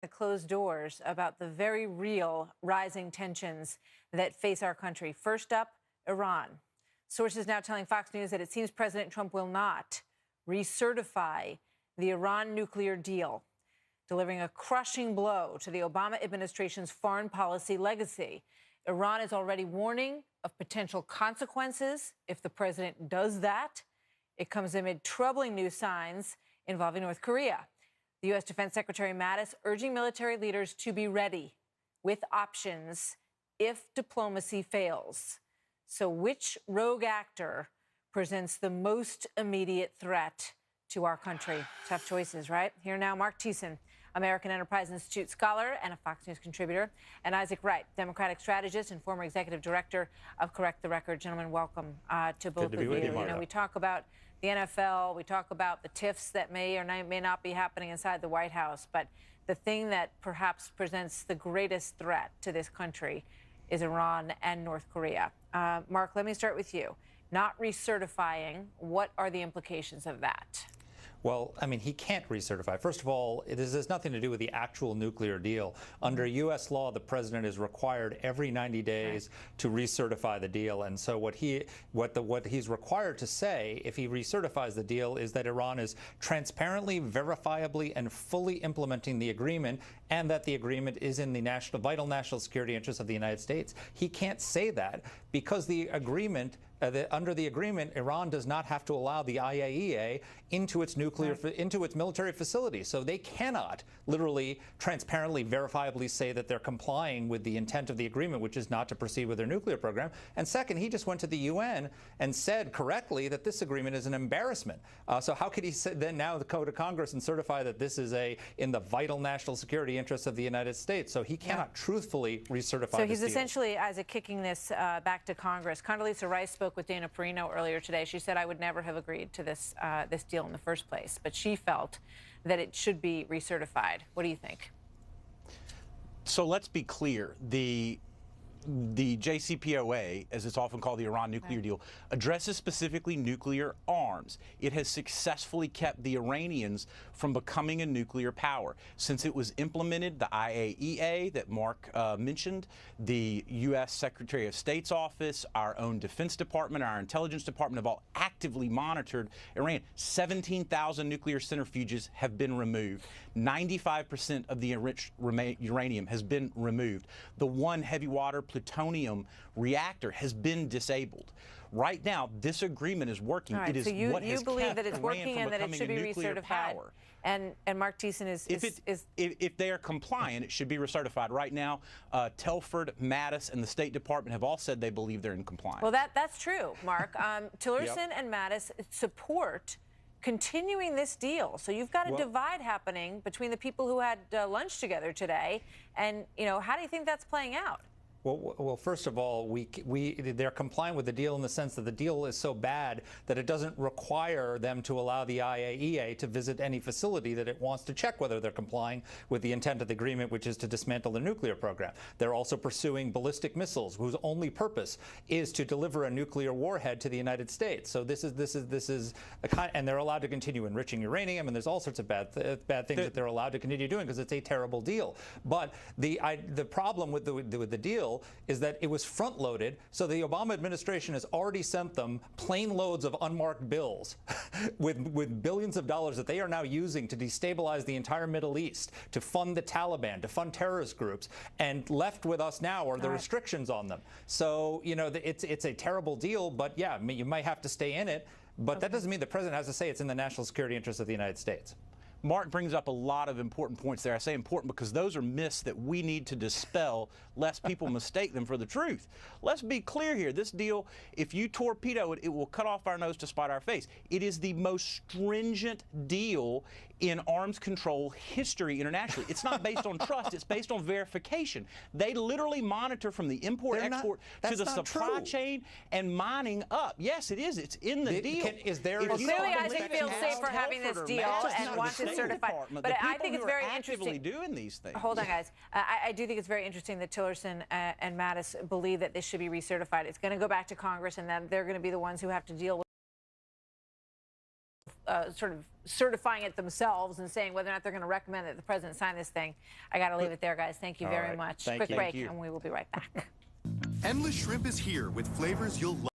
the closed doors about the very real rising tensions that face our country. First up, Iran. Sources now telling Fox News that it seems President Trump will not recertify the Iran nuclear deal, delivering a crushing blow to the Obama administration's foreign policy legacy. Iran is already warning of potential consequences if the president does that. It comes amid troubling new signs involving North Korea. The U.S. Defense Secretary Mattis urging military leaders to be ready with options if diplomacy fails. So which rogue actor presents the most immediate threat to our country? Tough choices, right? Here now, Mark Thiessen, American Enterprise Institute scholar and a Fox News contributor, and Isaac Wright, Democratic strategist and former executive director of Correct the Record. Gentlemen, welcome to both of you. You know, we talk about the NFL, we talk about the tiffs that may or may not be happening inside the White House, but the thing that perhaps presents the greatest threat to this country is Iran and North Korea. Mark, let me start with you. Not recertifying, what are the implications of that? Well, I mean, he can't recertify. First of all, this has nothing to do with the actual nuclear deal. Under U.S. law, the president is required every 90 days to recertify the deal. And so what he's required to say if he recertifies the deal is that Iran is transparently, verifiably, and fully implementing the agreement, and that the agreement is in the vital national security interests of the United States. He can't say that because the agreement under the agreement, Iran does not have to allow the IAEA into its military facilities. So they cannot literally, transparently, verifiably say that they're complying with the intent of the agreement, which is not to proceed with their nuclear program. And second, he just went to the UN and said correctly that this agreement is an embarrassment. So how could he then now go to Congress and certify that this is in the vital national security interests of the United States? So he cannot truthfully recertify. So he's essentially, Isaac, kicking this back to Congress. Condoleezza Rice spoke with Dana Perino earlier today. She said, I would never have agreed to this deal in the first place, but she felt that it should be recertified. What do you think? So let's be clear. The JCPOA, as it's often called, the Iran nuclear deal, addresses specifically nuclear arms. It has successfully kept the Iranians from becoming a nuclear power. Since it was implemented, the IAEA that Mark mentioned, the U.S. Secretary of State's office, our own Defense Department, our Intelligence Department have all actively monitored Iran. 17,000 nuclear centrifuges have been removed. 95% of the enriched uranium has been removed. The one heavy water plutonium reactor has been disabled. Right now, this agreement is working. Right, it is so you what has believe kept that it's Iran working from and that it should be recertified. Power. And Mark Thiessen is if they are compliant, it should be recertified. Right now, Telford, Mattis, and the State Department have all said they believe they're in compliance. Well, that's true, Mark. Tillerson and Mattis support continuing this deal. So you've got a divide happening between the people who had lunch together today. And, you know, how do you think that's playing out? Well, first of all, they're compliant with the deal in the sense that the deal is so bad that it doesn't require them to allow the IAEA to visit any facility that it wants to check whether they're complying with the intent of the agreement, which is to dismantle the nuclear program. They're also pursuing ballistic missiles, whose only purpose is to deliver a nuclear warhead to the United States. So this is a kind, and they're allowed to continue enriching uranium, and there's all sorts of bad things that they're allowed to continue doing because it's a terrible deal. But the problem with the deal is that it was front-loaded, so the Obama administration has already sent them plane loads of unmarked bills with billions of dollars that they are now using to destabilize the entire Middle East, to fund the Taliban, to fund terrorist groups, and left with us now are the restrictions on them. So, you know, it's a terrible deal, but yeah, you might have to stay in it, but that doesn't mean the president has to say it's in the national security interests of the United States. Mark brings up a lot of important points there. I say important because those are myths that we need to dispel lest people mistake them for the truth. Let's be clear here. This deal, if you torpedo it, it will cut off our nose to spite our face. It is the most stringent deal in arms control history internationally. It's not based on trust. It's based on verification. They literally monitor from the import-export to the supply chain and mining up. Yes, it is. It's in the deal. Well, clearly Isaac feels safer having this deal and wants it certified. But I think it's very interesting. Doing these things. Hold on, guys. I do think it's very interesting that Tillerson and Mattis believe that this should be recertified. It's going to go back to Congress, and then they're going to be the ones who have to deal with sort of certifying it themselves and saying whether or not they're going to recommend that the president sign this thing. I got to leave it there, guys. Thank you very much. Thank Quick you. break, and we will be right back. Endless Shrimp is here with flavors you'll love.